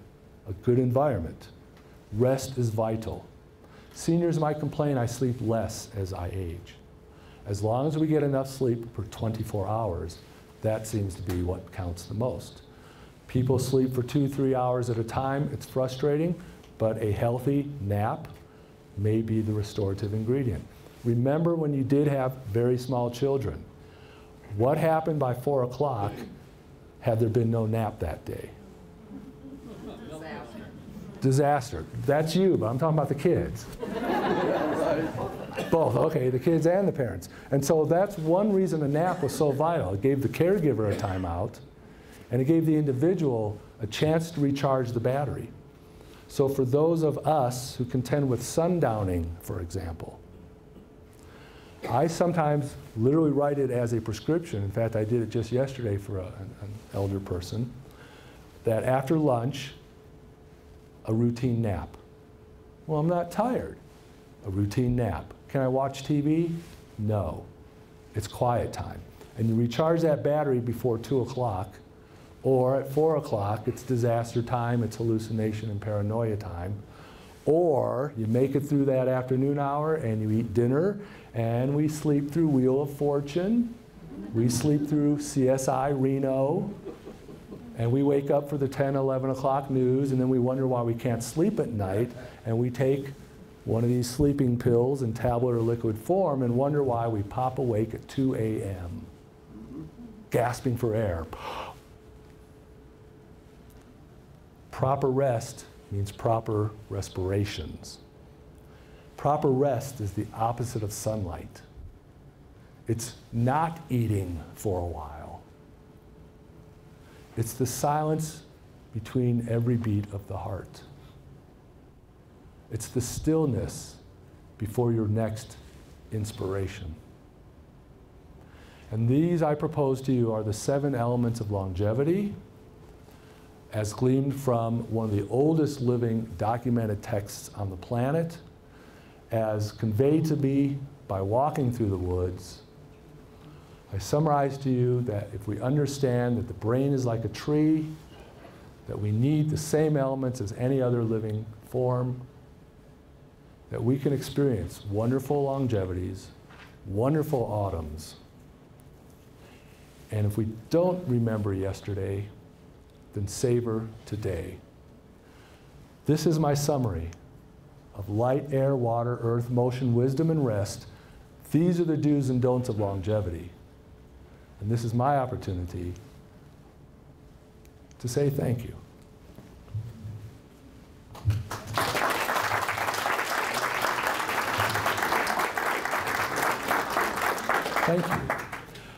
a good environment. Rest is vital. Seniors might complain I sleep less as I age. As long as we get enough sleep for 24 hours, that seems to be what counts the most. People sleep for 2-3 hours at a time. It's frustrating, but a healthy nap may be the restorative ingredient. Remember when you did have very small children. What happened by 4 o'clock had there been no nap that day? Disaster. That's you, but I'm talking about the kids. Both, okay, the kids and the parents. And so that's one reason a nap was so vital. It gave the caregiver a timeout, and it gave the individual a chance to recharge the battery. So for those of us who contend with sundowning, for example, I sometimes literally write it as a prescription. In fact, I did it just yesterday for an elder person, that after lunch, a routine nap. Well, I'm not tired. A routine nap. Can I watch TV? No. It's quiet time. And you recharge that battery before 2 o'clock, or at 4 o'clock, it's disaster time, it's hallucination and paranoia time. Or you make it through that afternoon hour and you eat dinner, and we sleep through Wheel of Fortune, we sleep through CSI Reno, and we wake up for the 10, 11 o'clock news, and then we wonder why we can't sleep at night, and we take one of these sleeping pills in tablet or liquid form and wonder why we pop awake at 2 a.m., gasping for air. Proper rest means proper respirations. Proper rest is the opposite of sunlight. It's not eating for a while. It's the silence between every beat of the heart. It's the stillness before your next inspiration. And these, I propose to you, are the 7 elements of longevity as gleaned from one of the oldest living documented texts on the planet, as conveyed to me by walking through the woods. I summarize to you that if we understand that the brain is like a tree, that we need the same elements as any other living form, that we can experience wonderful longevities, wonderful autumns. And if we don't remember yesterday, then savor today. This is my summary of light, air, water, earth, motion, wisdom, and rest. These are the do's and don'ts of longevity. And this is my opportunity to say thank you. Thank you.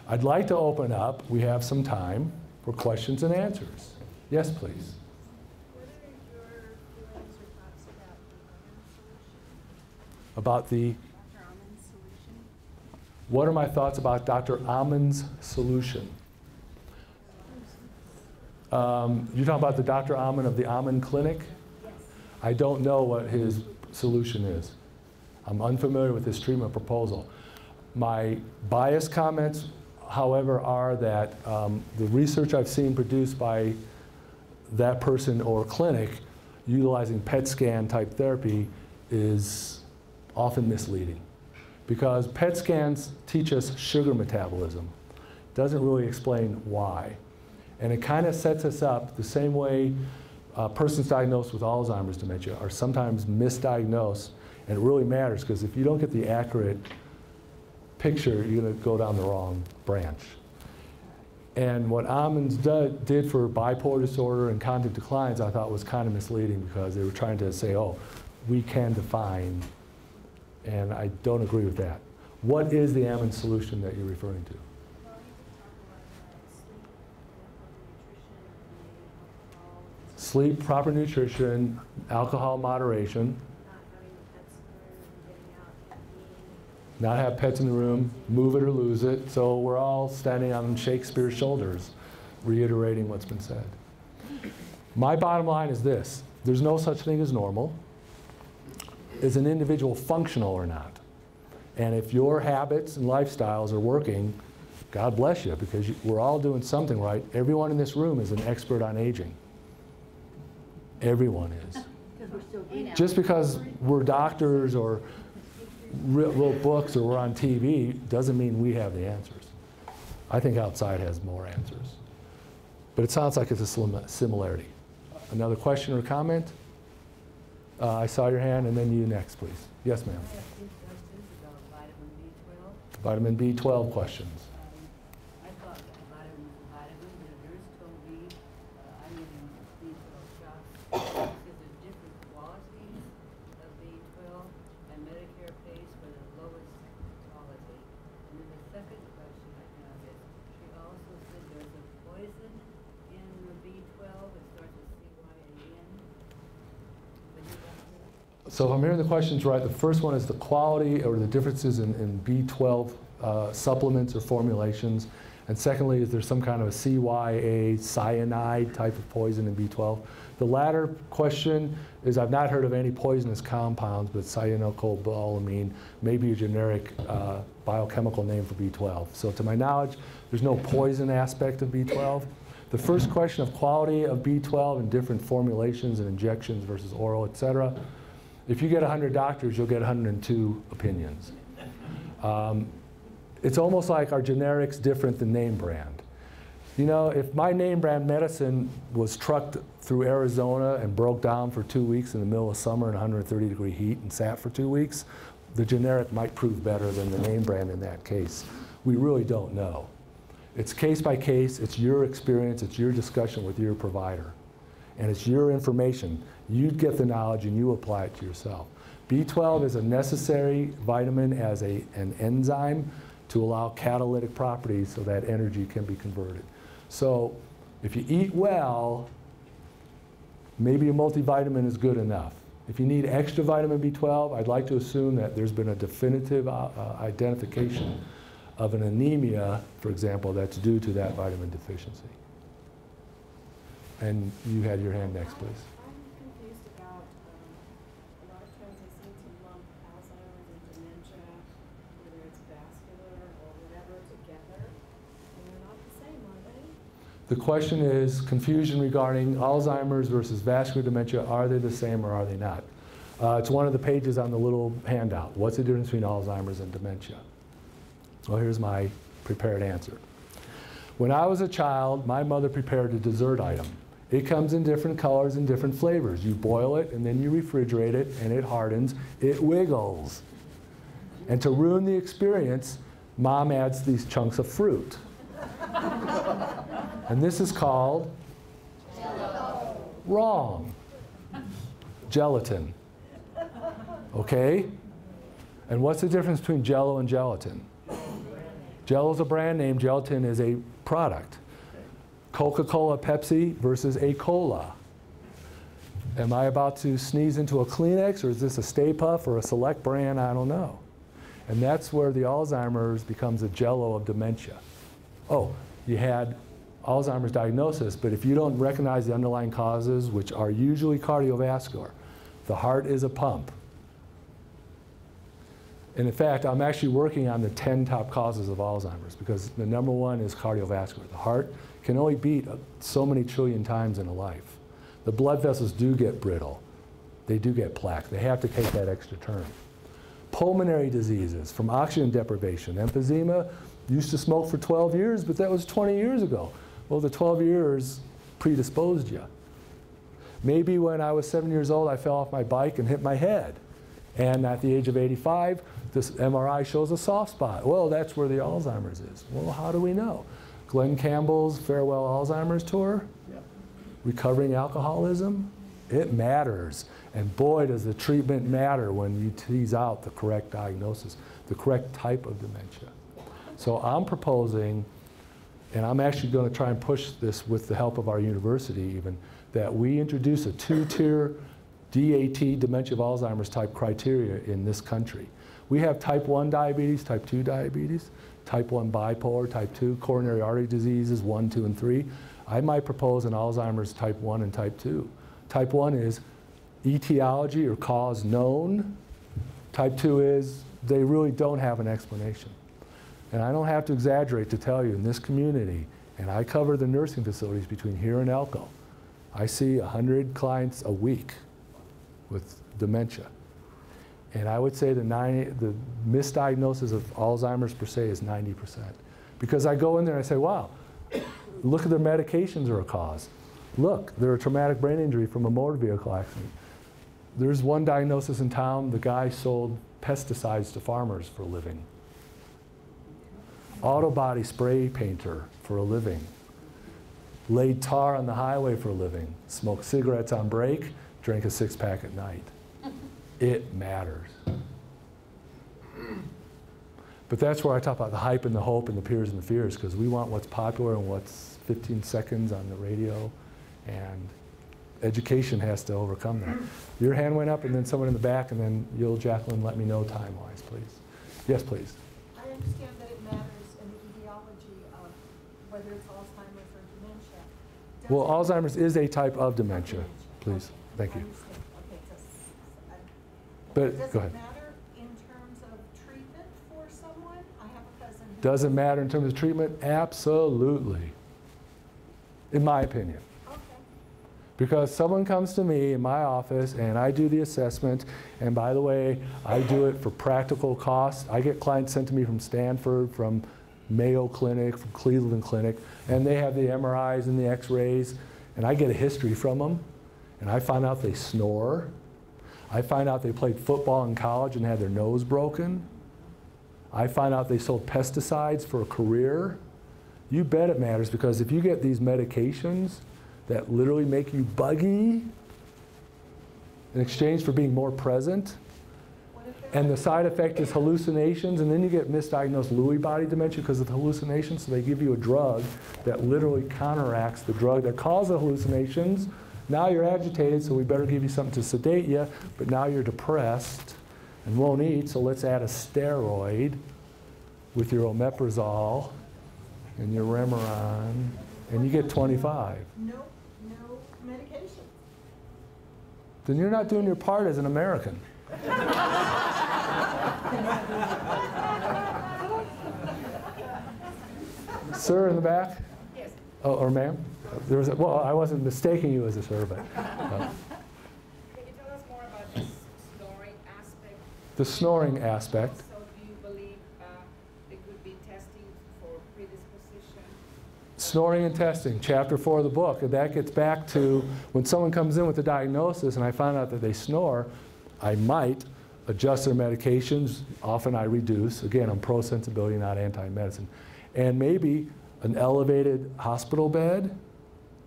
I'd like to open up, we have some time for questions and answers. Yes, please. What are your feelings or thoughts about the About the, Dr. Amon's solution? what are my thoughts about Dr. Amon's solution? You're talking about the Dr. Amon of the Amon Clinic? Yes. I don't know what his solution is. I'm unfamiliar with this treatment proposal. My biased comments, however, are that the research I've seen produced by that person or clinic utilizing PET scan type therapy is often misleading, because PET scans teach us sugar metabolism. Doesn't really explain why. And it kind of sets us up the same way persons diagnosed with Alzheimer's dementia are sometimes misdiagnosed, and it really matters, because if you don't get the accurate picture, you're going to go down the wrong branch. And what Ammons did for bipolar disorder and cognitive declines, I thought was kind of misleading, because they were trying to say, oh, we can define, and I don't agree with that. What is the Ammons solution that you're referring to? Well, you could talk a lot about Sleep, proper nutrition, alcohol moderation, not having pets in the room, getting out, caffeine. not have pets in the room, move it or lose it. So we're all standing on Shakespeare's shoulders, reiterating what's been said. My bottom line is this: there's no such thing as normal. Is an individual functional or not? And if your habits and lifestyles are working, God bless you, because we're all doing something right. Everyone in this room is an expert on aging. Everyone is. Because we're still green. Just because we're doctors or wrote books or we're on TV doesn't mean we have the answers. I think outside has more answers. But it sounds like it's a similarity. Another question or comment? I saw your hand, and then you next, please. Yes, ma'am. I have two questions about vitamin B12. Vitamin B12 questions. I thought that vitamin, the nurse told me, I'm using B12 shots, because there's different qualities of B12, and Medicare pays for the lowest quality. And then the second question I have is, she also said there's a poison in the B12, it starts with CYAN. So if I'm hearing the questions right, the first one is the quality or the differences in B12 supplements or formulations. And secondly, is there some kind of a CYA cyanide type of poison in B12? The latter question is, I've not heard of any poisonous compounds, but cyanocobalamin may be a generic biochemical name for B12. So to my knowledge, there's no poison aspect of B12. The first question of quality of B12 in different formulations and injections versus oral, et cetera. If you get 100 doctors, you'll get 102 opinions. It's almost like our generics different than name brand. You know, if my name brand medicine was trucked through Arizona and broke down for 2 weeks in the middle of summer in 130-degree heat and sat for 2 weeks, the generic might prove better than the name brand in that case. We really don't know. It's case by case, it's your experience, it's your discussion with your provider. And it's your information. You get the knowledge and you apply it to yourself. B12 is a necessary vitamin as an enzyme to allow catalytic properties so that energy can be converted. So if you eat well, maybe a multivitamin is good enough. If you need extra vitamin B12, I'd like to assume that there's been a definitive identification of an anemia, for example, that's due to that vitamin deficiency. And you had your hand next, please. I'm confused about, a lot of times I seem to lump Alzheimer's and dementia, whether it's vascular or whatever, together, and they're not the same, are they? The question is confusion regarding Alzheimer's versus vascular dementia. Are they the same or are they not? It's one of the pages on the little handout. What's the difference between Alzheimer's and dementia? Well, here's my prepared answer. When I was a child, my mother prepared a dessert item. It comes in different colors and different flavors. You boil it and then you refrigerate it and it hardens. It wiggles. And to ruin the experience, Mom adds these chunks of fruit. And this is called? Jello. Wrong. Gelatin. Okay? And what's the difference between Jello and gelatin? Jello is a brand name, gelatin is a product. Coca-Cola, Pepsi versus a cola. Am I about to sneeze into a Kleenex, or is this a Stay Puft or a select brand? I don't know. And that's where the Alzheimer's becomes a Jello of dementia. Oh, you had Alzheimer's diagnosis, but if you don't recognize the underlying causes, which are usually cardiovascular, the heart is a pump. And in fact, I'm actually working on the 10 top causes of Alzheimer's, because the number one is cardiovascular. The heart can only beat so many trillion times in a life. The blood vessels do get brittle. They do get plaque. They have to take that extra turn. Pulmonary diseases from oxygen deprivation. Emphysema, used to smoke for 12 years, but that was 20 years ago. Well, the 12 years predisposed you. Maybe when I was 7 years old, I fell off my bike and hit my head. And at the age of 85, this MRI shows a soft spot. Well, that's where the Alzheimer's is. Well, how do we know? Glenn Campbell's Farewell Alzheimer's Tour, recovering alcoholism, it matters. And boy, does the treatment matter when you tease out the correct diagnosis, the correct type of dementia. So I'm proposing, and I'm actually going to try and push this with the help of our university even, that we introduce a 2-tier DAT, dementia of Alzheimer's type criteria in this country. We have type 1 diabetes, type 2 diabetes, type 1 bipolar, type 2, coronary artery diseases 1, 2, and 3. I might propose an Alzheimer's type 1 and type 2. Type 1 is etiology or cause known. Type 2 is they really don't have an explanation. And I don't have to exaggerate to tell you, in this community, and I cover the nursing facilities between here and Elko, I see 100 clients a week with dementia. And I would say the misdiagnosis of Alzheimer's per se is 90%. Because I go in there and I say, wow, look at their medications are a cause. Look, they're a traumatic brain injury from a motor vehicle accident. There's one diagnosis in town, the guy sold pesticides to farmers for a living. Auto body spray painter for a living. Laid tar on the highway for a living. Smoked cigarettes on break, drank a 6-pack at night. It matters. But that's where I talk about the hype and the hope and the peers and the fears, because we want what's popular and what's 15 seconds on the radio, and education has to overcome that. Your hand went up, and then someone in the back, and then you'll, Jacqueline, let me know time-wise, please. Yes, please. I understand that it matters in the etiology of whether it's Alzheimer's or dementia. Well, Alzheimer's is a type of dementia, please. Okay. Thank you. I understand. Okay, But does go it ahead. matter in terms of treatment for someone? I have a cousin who... Does it matter in terms of treatment? Absolutely. In my opinion. Okay. Because someone comes to me in my office and I do the assessment, and by the way, I do it for practical costs. I get clients sent to me from Stanford, from Mayo Clinic, from Cleveland Clinic, and they have the MRIs and the x-rays, and I get a history from them, and I find out they snore. I find out they played football in college and had their nose broken. I find out they sold pesticides for a career. You bet it matters, because if you get these medications that literally make you buggy in exchange for being more present, and the side effect is hallucinations, and then you get misdiagnosed Lewy body dementia because of the hallucinations, so they give you a drug that literally counteracts the drug that caused the hallucinations. Now you're agitated, so we better give you something to sedate you, but now you're depressed and won't eat, so let's add a steroid with your omeprazole and your Remeron, and you get 25. No medication. Then you're not doing your part as an American. Sir in the back? Yes. Oh, or ma'am? There was well, I wasn't mistaking you as a sir, but. Can you tell us more about this snoring aspect? The snoring aspect. So do you believe there could be testing for predisposition? Snoring and testing, chapter 4 of the book. And that gets back to when someone comes in with a diagnosis and I find out that they snore, I might adjust their medications. Often I reduce. Again, I'm pro-sensibility, not anti-medicine. And maybe an elevated hospital bed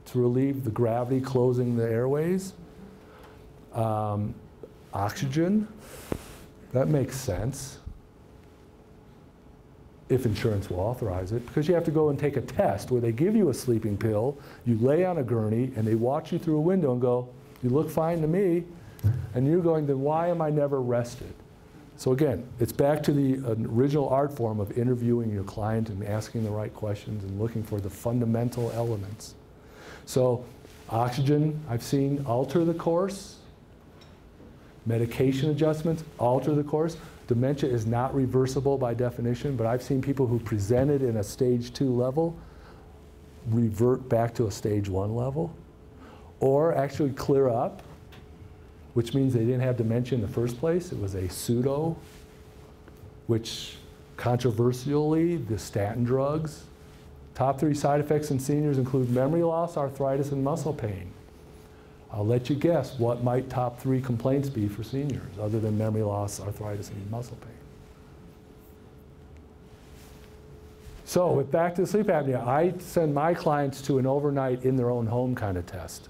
to relieve the gravity closing the airways. Oxygen, that makes sense if insurance will authorize it, because you have to go and take a test where they give you a sleeping pill, you lay on a gurney, and they watch you through a window and go, you look fine to me, and you're going, then why am I never rested? So again, it's back to the original art form of interviewing your client and asking the right questions and looking for the fundamental elements. So oxygen, I've seen alter the course. Medication adjustments alter the course. Dementia is not reversible by definition, but I've seen people who presented in a stage 2 level revert back to a stage 1 level, or actually clear up, which means they didn't have dementia in the first place. It was a pseudo, which controversially, the statin drugs. Top 3 side effects in seniors include memory loss, arthritis, and muscle pain. I'll let you guess what might top 3 complaints be for seniors other than memory loss, arthritis, and muscle pain. So with back to sleep apnea, I send my clients to an overnight in their own home kind of test.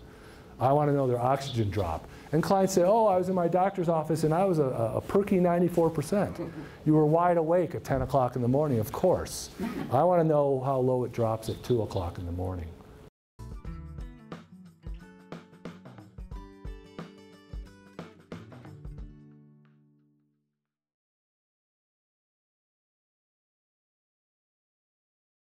I want to know their oxygen drop. And clients say, oh, I was in my doctor's office and I was a perky 94%. You were wide awake at 10 o'clock in the morning, of course. I want to know how low it drops at 2 o'clock in the morning.